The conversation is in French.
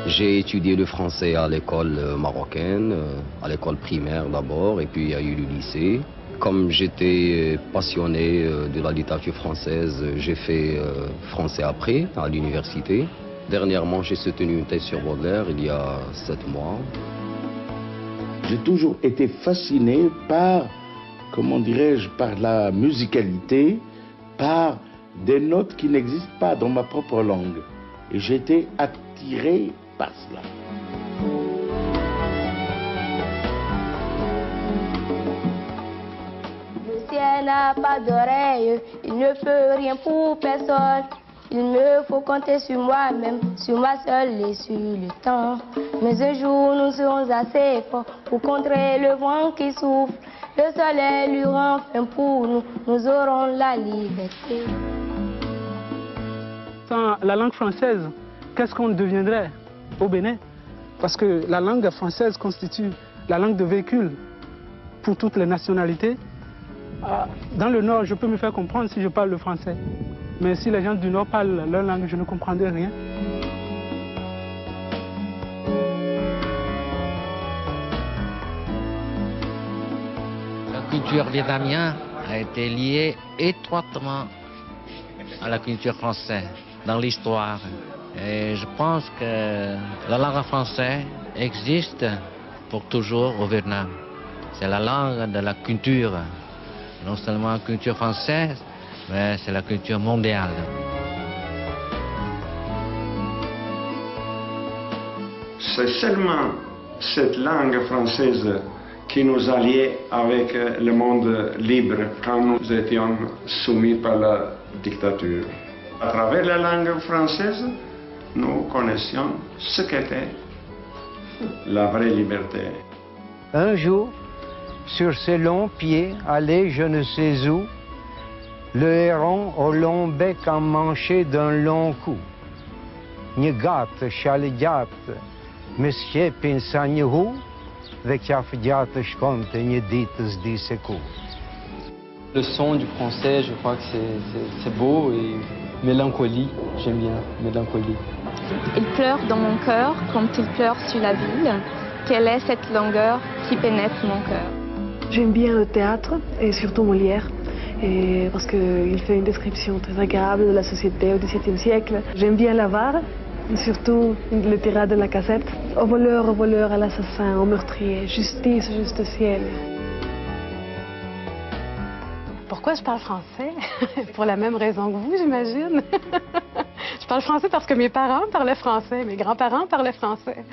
J'ai étudié le français à l'école marocaine, à l'école primaire d'abord, et puis il y a eu le lycée. Comme j'étais passionné de la littérature française, j'ai fait français après, à l'université. Dernièrement, j'ai soutenu une thèse sur Baudelaire il y a 7 mois. J'ai toujours été fasciné par, comment dirais-je, par la musicalité, par des notes qui n'existent pas dans ma propre langue. Et j'ai été attiré par cela. Le ciel n'a pas d'oreille, il ne peut rien pour personne. Il me faut compter sur moi-même, sur moi seule et sur le temps. Mais un jour nous serons assez forts pour contrer le vent qui souffle. Le soleil lui rend fin pour nous, nous aurons la liberté. Sans la langue française, qu'est-ce qu'on deviendrait au Bénin? Parce que la langue française constitue la langue de véhicule pour toutes les nationalités. Dans le Nord, je peux me faire comprendre si je parle le français. Mais si les gens du Nord parlent leur langue, je ne comprendrai rien. La culture vietnamienne a été liée étroitement à la culture française dans l'histoire. Et je pense que la langue française existe pour toujours au Vietnam. C'est la langue de la culture, non seulement la culture française, mais c'est la culture mondiale. C'est seulement cette langue française qui nous a liés avec le monde libre quand nous étions soumis par la dictature. À travers la langue française, nous connaissions ce qu'était la vraie liberté. Un jour, sur ses longs pieds, allait je ne sais où, le héron au long bec emmanché d'un long cou. Nyegat, chaligat, monsieur pinsagnehu, vekafdiat shkonte nyedites diseku. Le son du français, je crois que c'est beau et mélancolie, j'aime bien, mélancolie. Il pleure dans mon cœur quand il pleure sur la ville. Quelle est cette langueur qui pénètre mon cœur? J'aime bien le théâtre et surtout Molière. Parce qu'il fait une description très agréable de la société au XVIIe siècle. J'aime bien l'avare, surtout le tirade de la cassette. Au voleur, à l'assassin, au meurtrier, justice, juste ciel. Pourquoi je parle français? Pour la même raison que vous, j'imagine. Je parle français parce que mes parents parlaient français, mes grands-parents parlaient français.